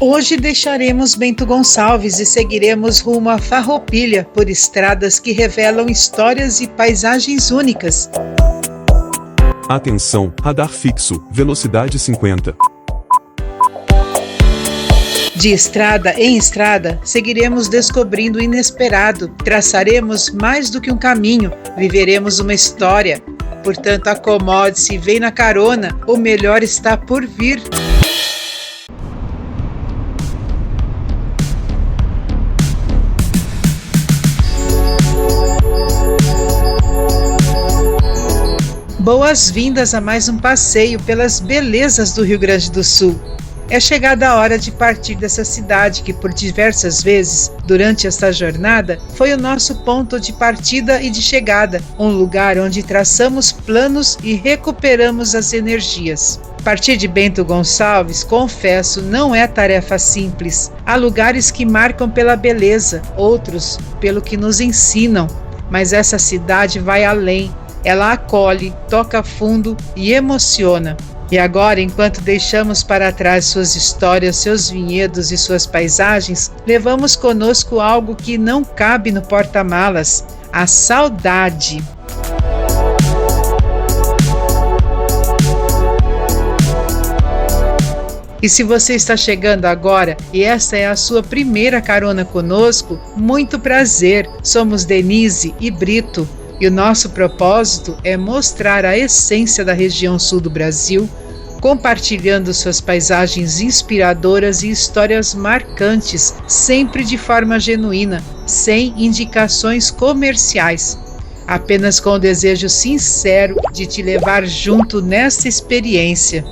Hoje deixaremos Bento Gonçalves e seguiremos rumo a Farroupilha por estradas que revelam histórias e paisagens únicas. Atenção, radar fixo, velocidade 50. De estrada em estrada, seguiremos descobrindo o inesperado, traçaremos mais do que um caminho, viveremos uma história. Portanto, acomode-se e vem na carona, o melhor está por vir. Boas-vindas a mais um passeio pelas belezas do Rio Grande do Sul. É chegada a hora de partir dessa cidade que, por diversas vezes, durante esta jornada, foi o nosso ponto de partida e de chegada, um lugar onde traçamos planos e recuperamos as energias. Partir de Bento Gonçalves, confesso, não é tarefa simples. Há lugares que marcam pela beleza, outros pelo que nos ensinam, mas essa cidade vai além. Ela acolhe, toca fundo e emociona. E agora, enquanto deixamos para trás suas histórias, seus vinhedos e suas paisagens, levamos conosco algo que não cabe no porta-malas: a saudade. E se você está chegando agora e esta é a sua primeira carona conosco, muito prazer. Somos Denise e Brito. E o nosso propósito é mostrar a essência da região sul do Brasil, compartilhando suas paisagens inspiradoras e histórias marcantes, sempre de forma genuína, sem indicações comerciais, apenas com o desejo sincero de te levar junto nessa experiência.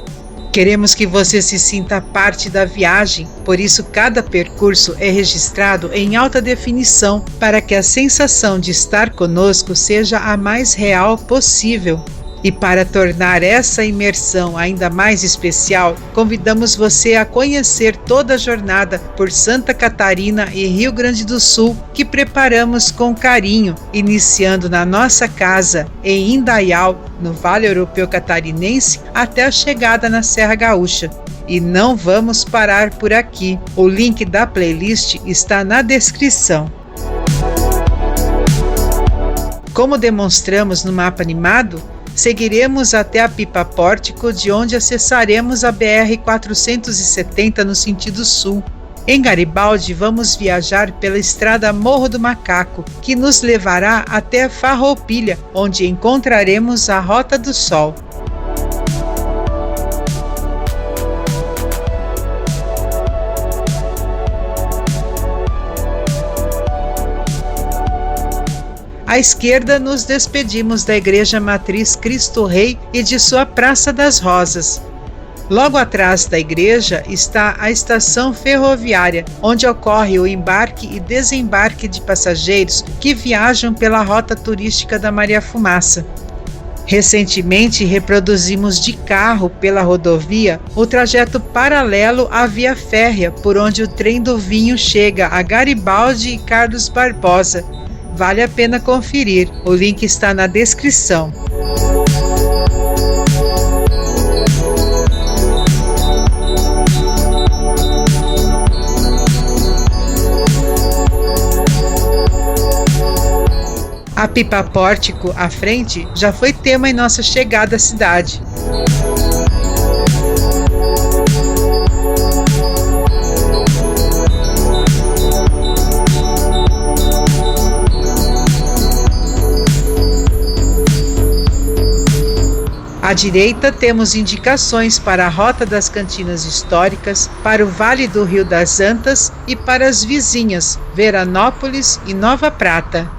Queremos que você se sinta parte da viagem, por isso cada percurso é registrado em alta definição para que a sensação de estar conosco seja a mais real possível. E para tornar essa imersão ainda mais especial, convidamos você a conhecer toda a jornada por Santa Catarina e Rio Grande do Sul que preparamos com carinho, iniciando na nossa casa em Indaial, no Vale Europeu Catarinense, até a chegada na Serra Gaúcha. E não vamos parar por aqui. O link da playlist está na descrição. Como demonstramos no mapa animado, seguiremos até a Pipa Pórtico, de onde acessaremos a BR-470 no sentido sul. Em Garibaldi, vamos viajar pela estrada Morro do Macaco, que nos levará até Farroupilha, onde encontraremos a Rota do Sol. À esquerda, nos despedimos da Igreja Matriz Cristo Rei e de sua Praça das Rosas. Logo atrás da igreja está a estação ferroviária, onde ocorre o embarque e desembarque de passageiros que viajam pela rota turística da Maria Fumaça. Recentemente, reproduzimos de carro pela rodovia o trajeto paralelo à via férrea, por onde o trem do vinho chega a Garibaldi e Carlos Barbosa. Vale a pena conferir, o link está na descrição. A Pipa Pórtico, à frente, já foi tema em nossa chegada à cidade. À direita, temos indicações para a Rota das Cantinas Históricas, para o Vale do Rio das Antas e para as vizinhas, Veranópolis e Nova Prata.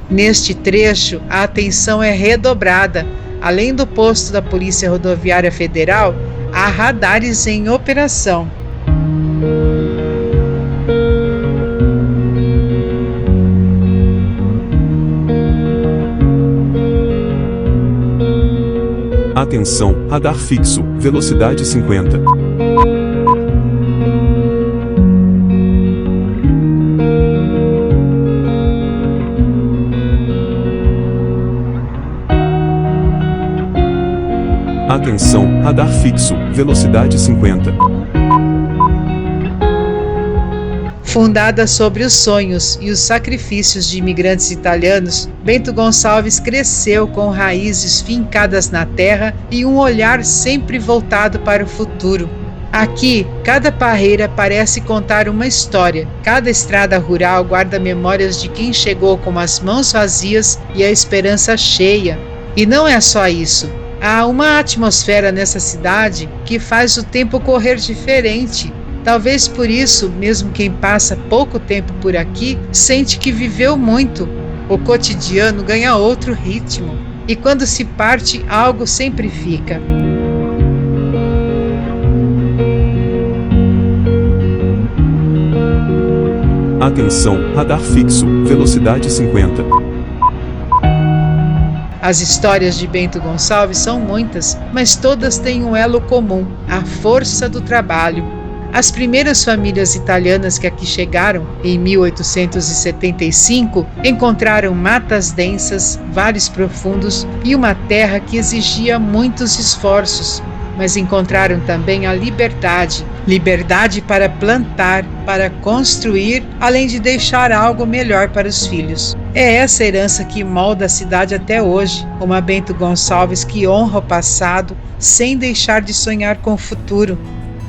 Neste trecho, a atenção é redobrada. Além do posto da Polícia Rodoviária Federal, há radares em operação. Atenção, radar fixo, velocidade 50. Atenção, radar fixo, velocidade 50. Fundada sobre os sonhos e os sacrifícios de imigrantes italianos, Bento Gonçalves cresceu com raízes fincadas na terra e um olhar sempre voltado para o futuro. Aqui, cada parreira parece contar uma história. Cada estrada rural guarda memórias de quem chegou com as mãos vazias e a esperança cheia. E não é só isso. Há uma atmosfera nessa cidade que faz o tempo correr diferente. Talvez por isso, mesmo quem passa pouco tempo por aqui, sente que viveu muito. O cotidiano ganha outro ritmo. E quando se parte, algo sempre fica. Atenção, radar fixo, velocidade 50. As histórias de Bento Gonçalves são muitas, mas todas têm um elo comum: a força do trabalho. As primeiras famílias italianas que aqui chegaram, em 1875, encontraram matas densas, vales profundos e uma terra que exigia muitos esforços. Mas encontraram também a liberdade para plantar, para construir, além de deixar algo melhor para os filhos. É essa herança que molda a cidade até hoje, uma Bento Gonçalves que honra o passado sem deixar de sonhar com o futuro.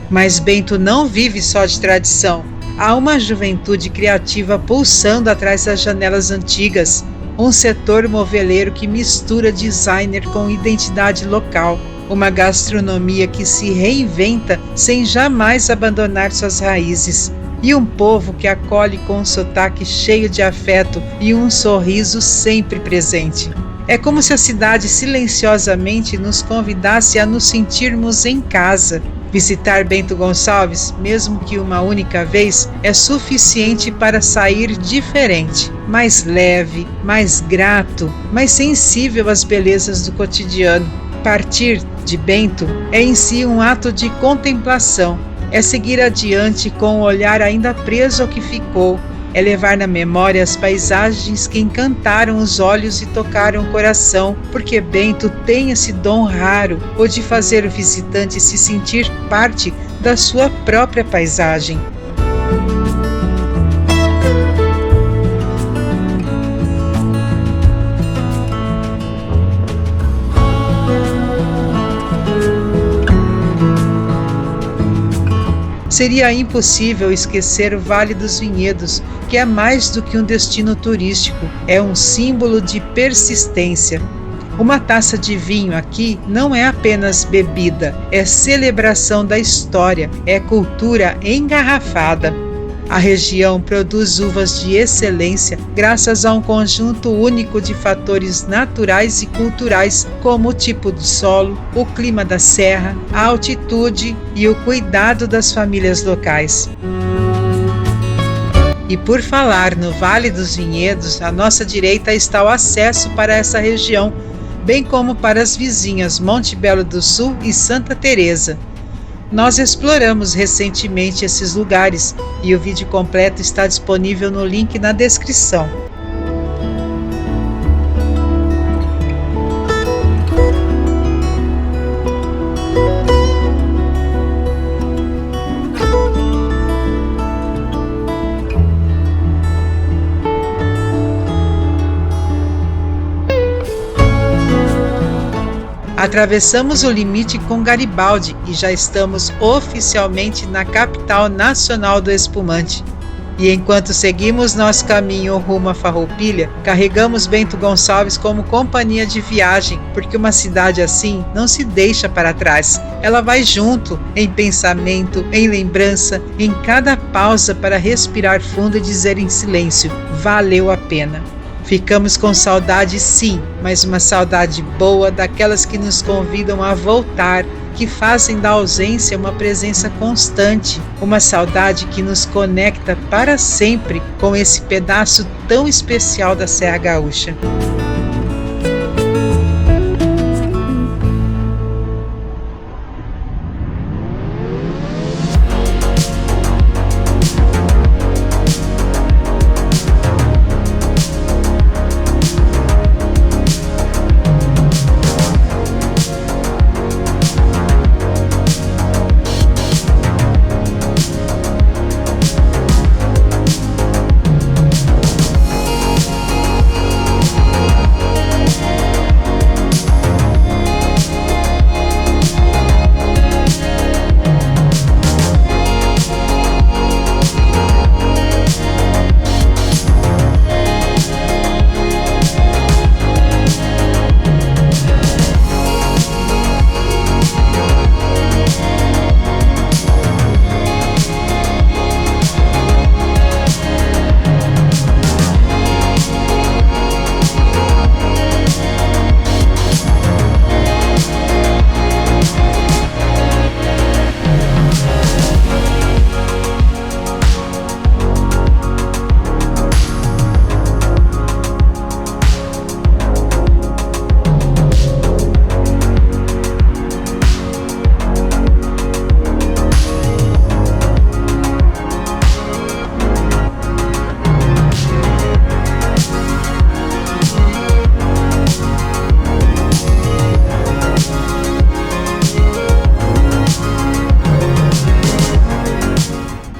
Mas Bento não vive só de tradição. Há uma juventude criativa pulsando atrás das janelas antigas, um setor moveleiro que mistura designer com identidade local. Uma gastronomia que se reinventa sem jamais abandonar suas raízes. E um povo que acolhe com um sotaque cheio de afeto e um sorriso sempre presente. É como se a cidade silenciosamente nos convidasse a nos sentirmos em casa. Visitar Bento Gonçalves, mesmo que uma única vez, é suficiente para sair diferente, mais leve, mais grato, mais sensível às belezas do cotidiano. Partir de Bento é em si um ato de contemplação, é seguir adiante com o olhar ainda preso ao que ficou, é levar na memória as paisagens que encantaram os olhos e tocaram o coração, porque Bento tem esse dom raro, o de fazer o visitante se sentir parte da sua própria paisagem. Seria impossível esquecer o Vale dos Vinhedos, que é mais do que um destino turístico, é um símbolo de persistência. Uma taça de vinho aqui não é apenas bebida, é celebração da história, é cultura engarrafada. A região produz uvas de excelência graças a um conjunto único de fatores naturais e culturais, como o tipo de solo, o clima da serra, a altitude e o cuidado das famílias locais. E por falar no Vale dos Vinhedos, à nossa direita está o acesso para essa região, bem como para as vizinhas Monte Belo do Sul e Santa Teresa. Nós exploramos recentemente esses lugares e o vídeo completo está disponível no link na descrição. Atravessamos o limite com Garibaldi e já estamos oficialmente na capital nacional do espumante. E enquanto seguimos nosso caminho rumo à Farroupilha, carregamos Bento Gonçalves como companhia de viagem, porque uma cidade assim não se deixa para trás. Ela vai junto, em pensamento, em lembrança, em cada pausa para respirar fundo e dizer em silêncio: valeu a pena. Ficamos com saudade, sim, mas uma saudade boa, daquelas que nos convidam a voltar, que fazem da ausência uma presença constante, uma saudade que nos conecta para sempre com esse pedaço tão especial da Serra Gaúcha.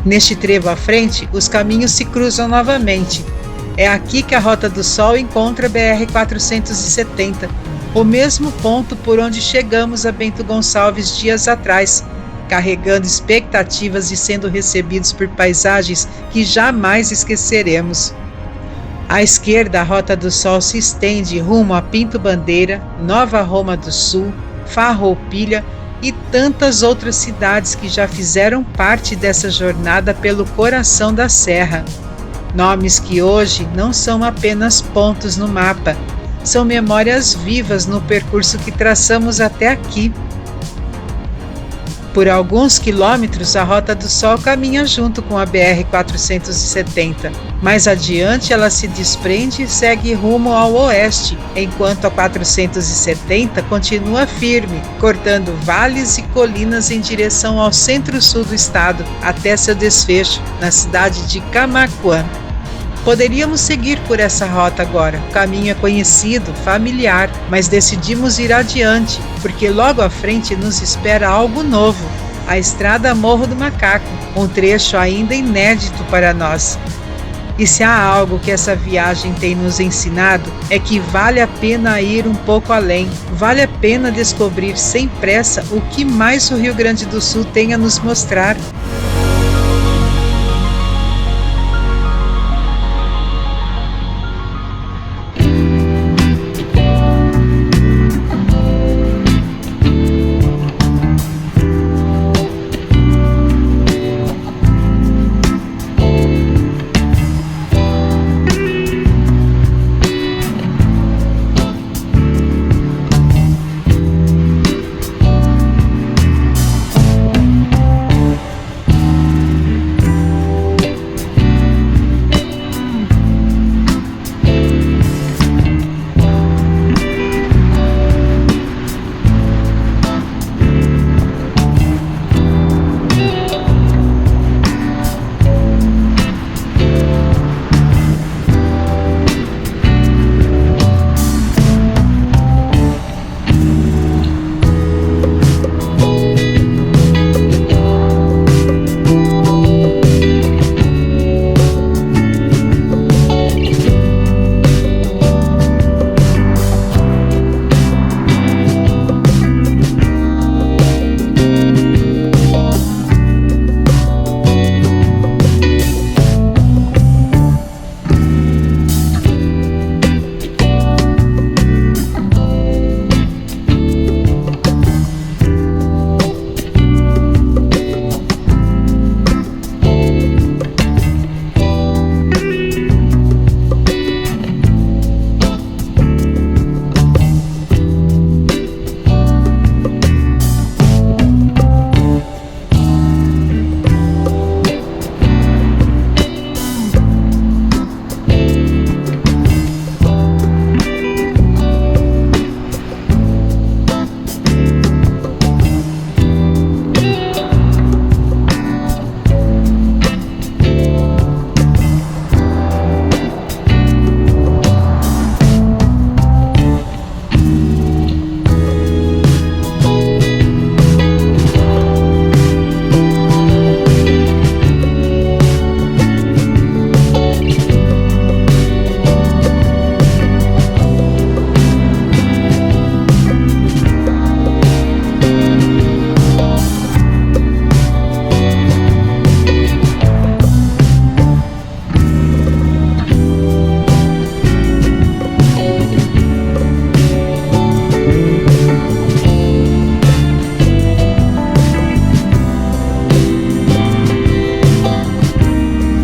Neste trevo à frente, os caminhos se cruzam novamente. É aqui que a Rota do Sol encontra a BR-470, o mesmo ponto por onde chegamos a Bento Gonçalves dias atrás, carregando expectativas e sendo recebidos por paisagens que jamais esqueceremos. À esquerda, a Rota do Sol se estende rumo a Pinto Bandeira, Nova Roma do Sul, Farroupilha e tantas outras cidades que já fizeram parte dessa jornada pelo coração da serra. Nomes que hoje não são apenas pontos no mapa, são memórias vivas no percurso que traçamos até aqui. Por alguns quilômetros, a Rota do Sol caminha junto com a BR-470. Mais adiante, ela se desprende e segue rumo ao oeste, enquanto a 470 continua firme, cortando vales e colinas em direção ao centro-sul do estado, até seu desfecho, na cidade de Camaquã. Poderíamos seguir por essa rota agora. O caminho é conhecido, familiar, mas decidimos ir adiante, porque logo à frente nos espera algo novo. A Estrada Morro do Macaco, um trecho ainda inédito para nós. E se há algo que essa viagem tem nos ensinado, é que vale a pena ir um pouco além, vale a pena descobrir sem pressa o que mais o Rio Grande do Sul tem a nos mostrar.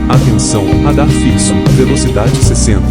Atenção, radar fixo, velocidade 60.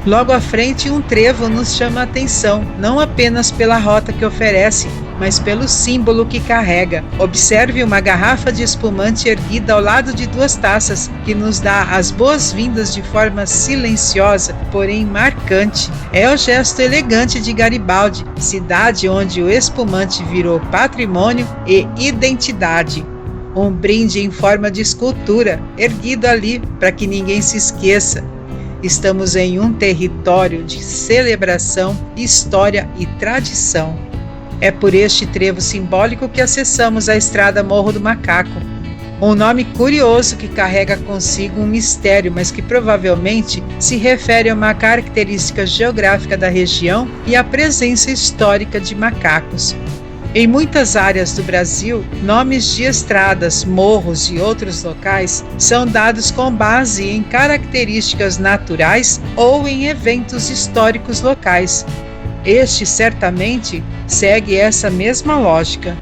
Logo à frente, um trevo nos chama a atenção, não apenas pela rota que oferece, mas pelo símbolo que carrega. Observe uma garrafa de espumante erguida ao lado de duas taças, que nos dá as boas-vindas de forma silenciosa, porém marcante. É o gesto elegante de Garibaldi, cidade onde o espumante virou patrimônio e identidade. Um brinde em forma de escultura, erguido ali para que ninguém se esqueça. Estamos em um território de celebração, história e tradição. É por este trevo simbólico que acessamos a estrada Morro do Macaco. Um nome curioso que carrega consigo um mistério, mas que provavelmente se refere a uma característica geográfica da região e à presença histórica de macacos. Em muitas áreas do Brasil, nomes de estradas, morros e outros locais são dados com base em características naturais ou em eventos históricos locais. Este certamente segue essa mesma lógica.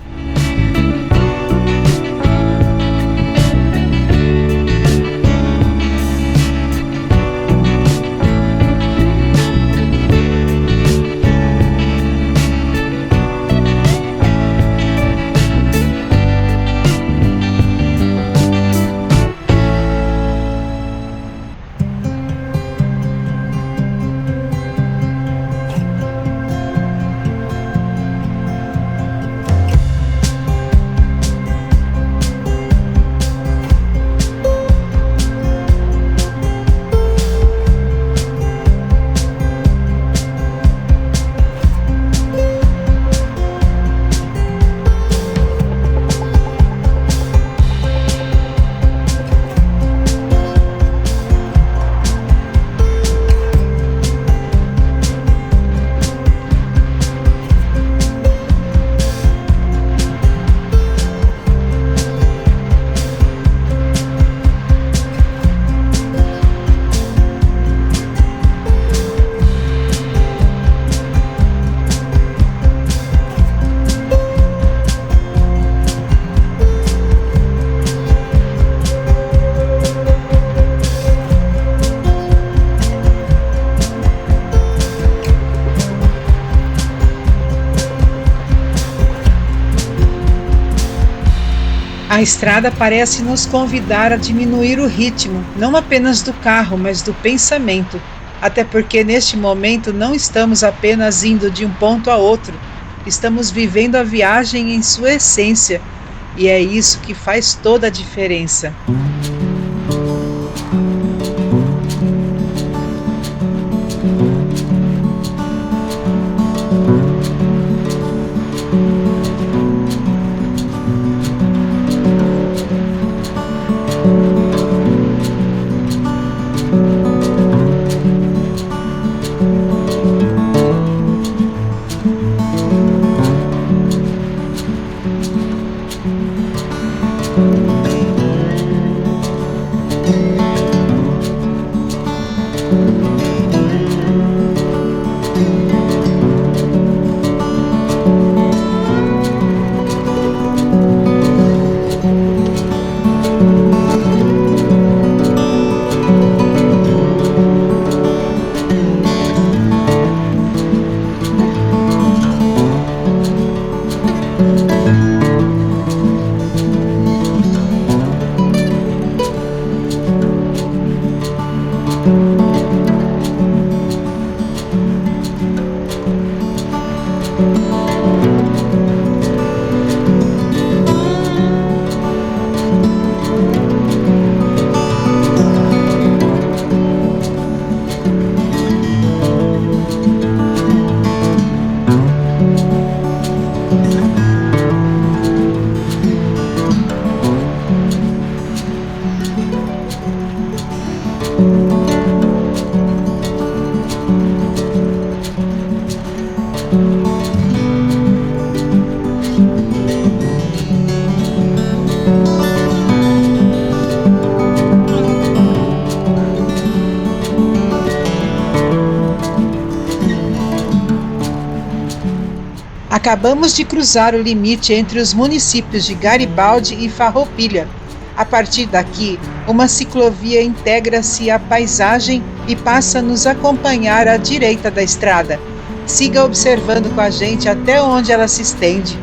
A estrada parece nos convidar a diminuir o ritmo, não apenas do carro, mas do pensamento, até porque neste momento não estamos apenas indo de um ponto a outro, estamos vivendo a viagem em sua essência, e é isso que faz toda a diferença. Acabamos de cruzar o limite entre os municípios de Garibaldi e Farroupilha. A partir daqui, uma ciclovia integra-se à paisagem e passa a nos acompanhar à direita da estrada. Siga observando com a gente até onde ela se estende.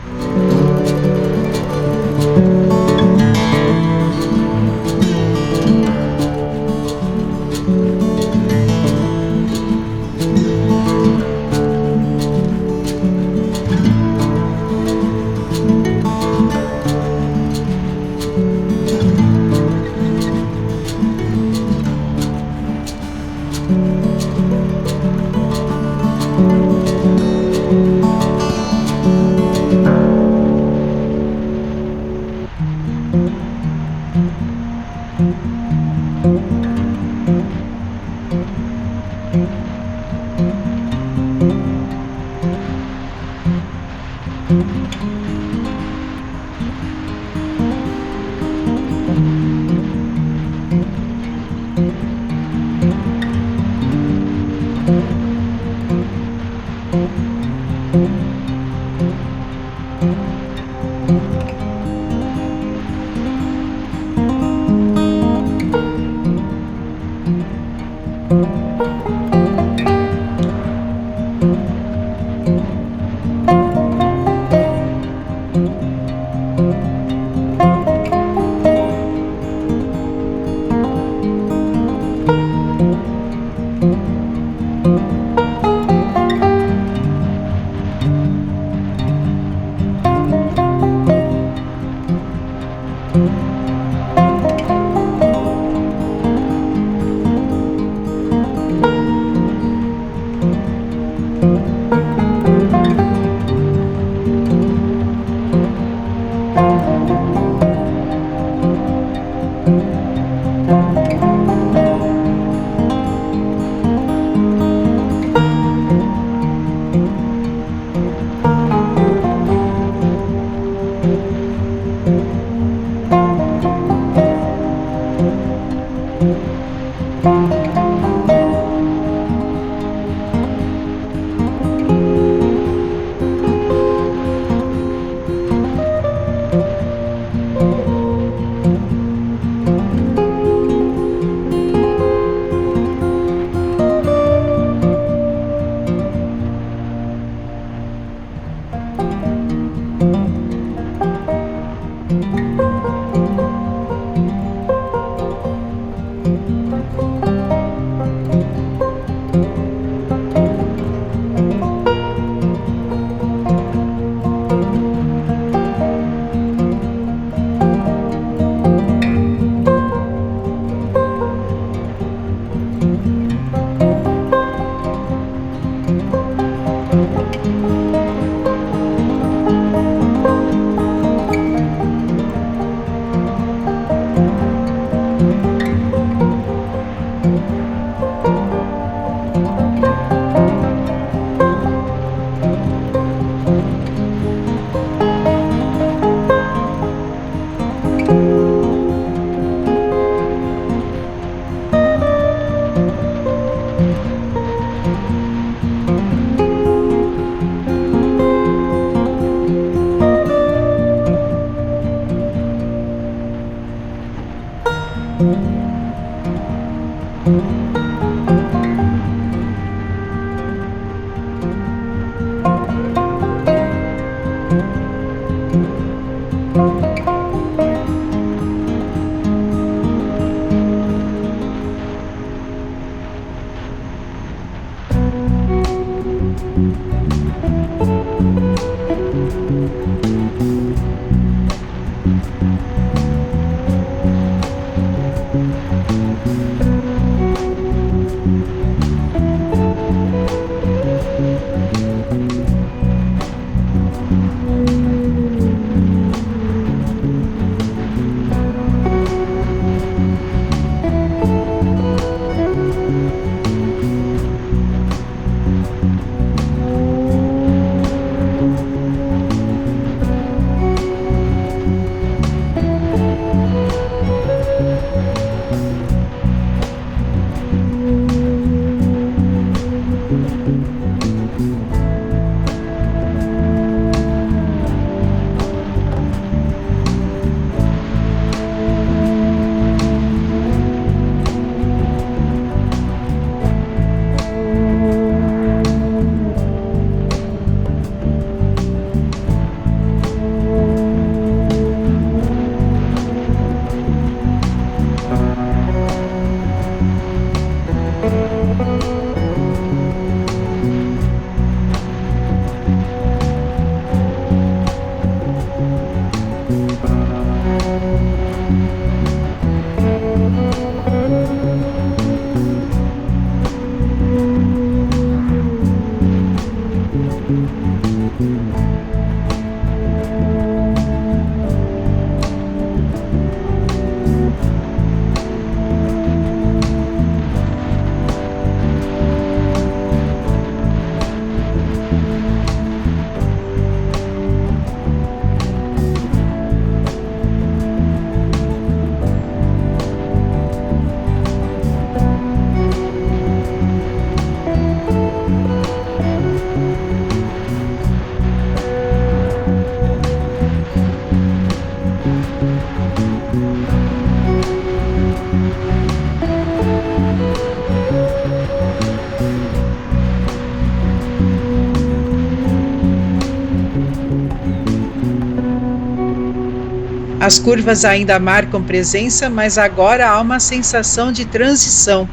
As curvas ainda marcam presença, mas agora há uma sensação de transição.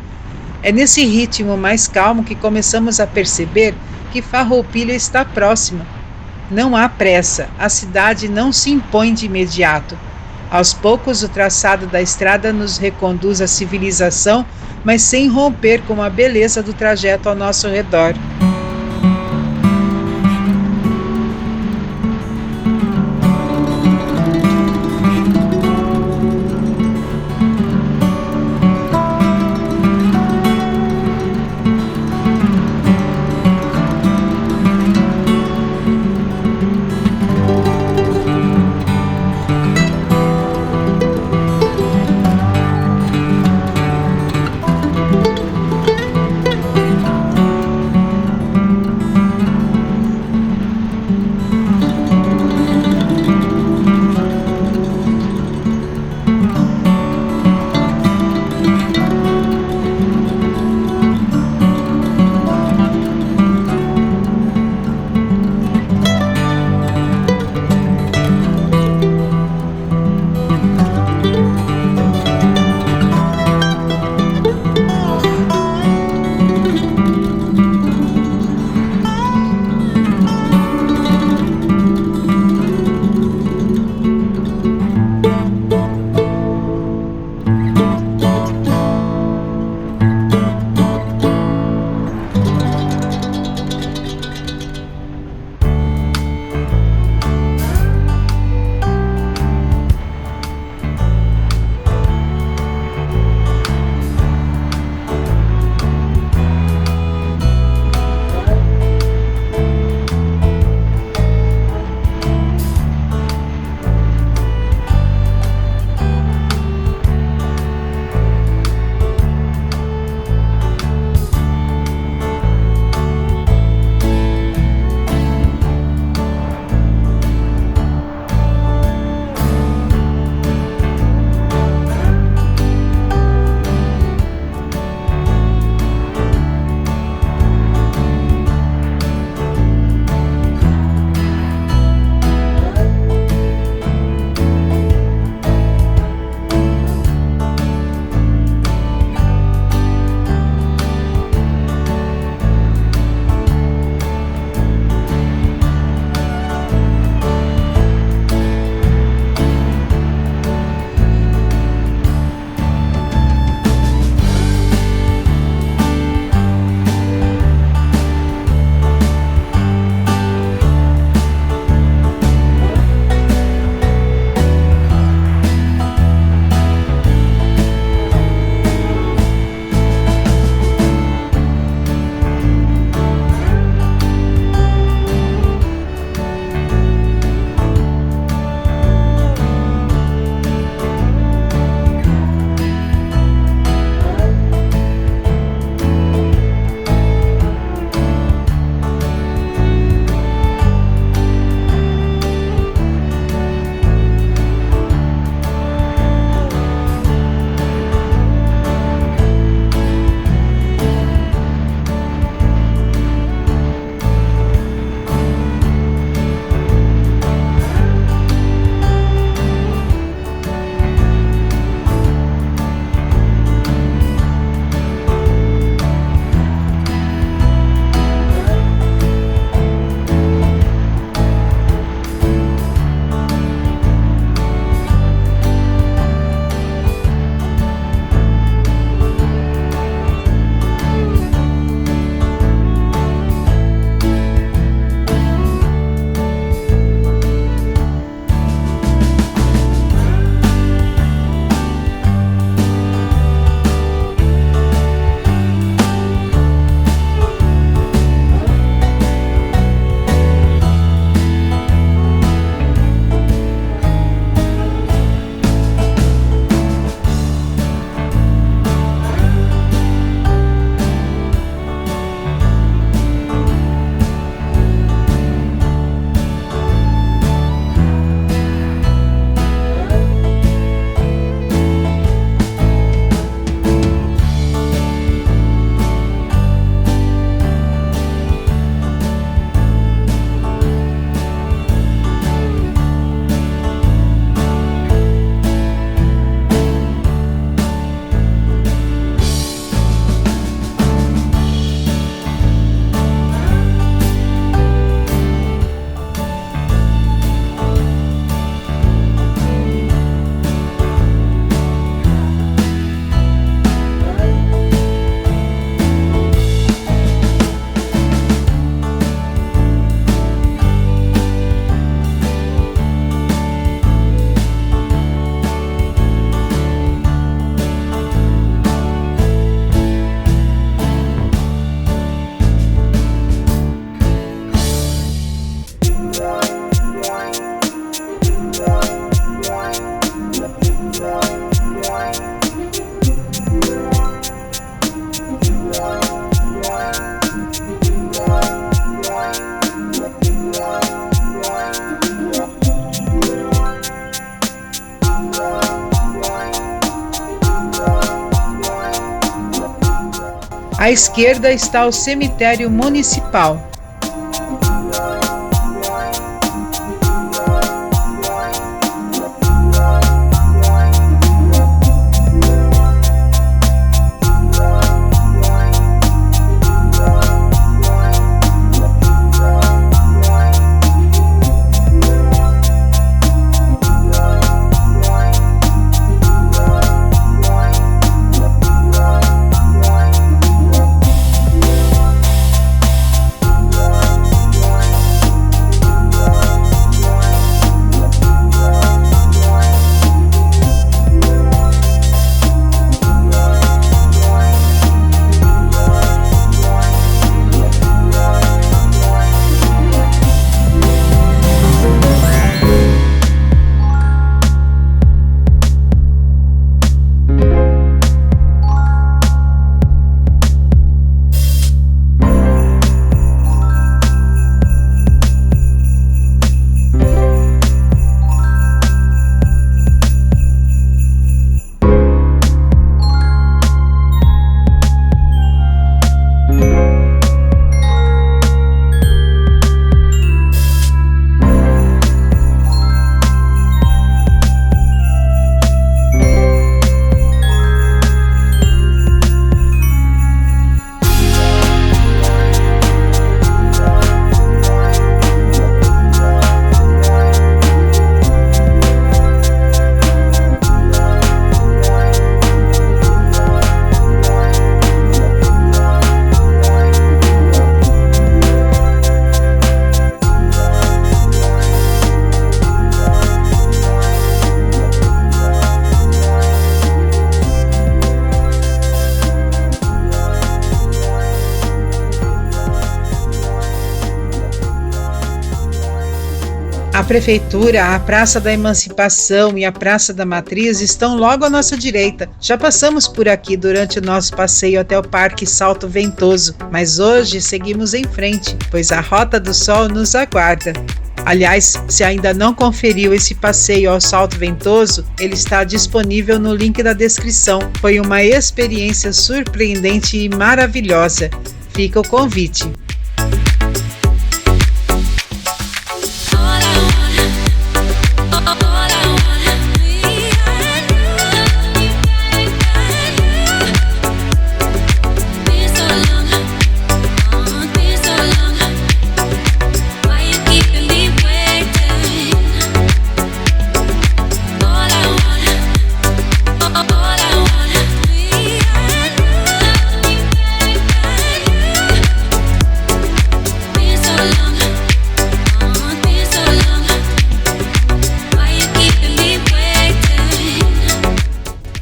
É nesse ritmo mais calmo que começamos a perceber que Farroupilha está próxima. Não há pressa, a cidade não se impõe de imediato. Aos poucos, o traçado da estrada nos reconduz à civilização, mas sem romper com a beleza do trajeto ao nosso redor. À esquerda está o cemitério municipal. A Prefeitura, a Praça da Emancipação e a Praça da Matriz estão logo à nossa direita. Já passamos por aqui durante o nosso passeio até o Parque Salto Ventoso, mas hoje seguimos em frente, pois a Rota do Sol nos aguarda. Aliás, se ainda não conferiu esse passeio ao Salto Ventoso, ele está disponível no link da descrição. Foi uma experiência surpreendente e maravilhosa. Fica o convite.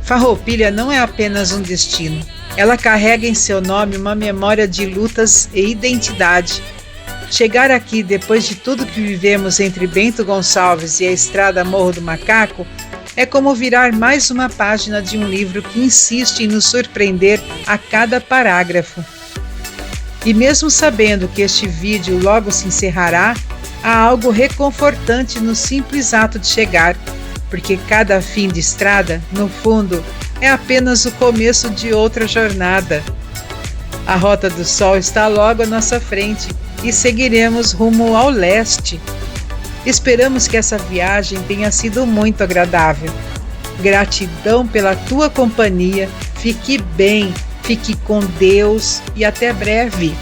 Farroupilha não é apenas um destino. Ela carrega em seu nome uma memória de lutas e identidade. Chegar aqui depois de tudo que vivemos entre Bento Gonçalves e a estrada Morro do Macaco é como virar mais uma página de um livro que insiste em nos surpreender a cada parágrafo. E mesmo sabendo que este vídeo logo se encerrará, há algo reconfortante no simples ato de chegar, porque cada fim de estrada, no fundo, é apenas o começo de outra jornada. A Rota do Sol está logo à nossa frente e seguiremos rumo ao leste. Esperamos que essa viagem tenha sido muito agradável. Gratidão pela tua companhia, fique bem, fique com Deus e até breve.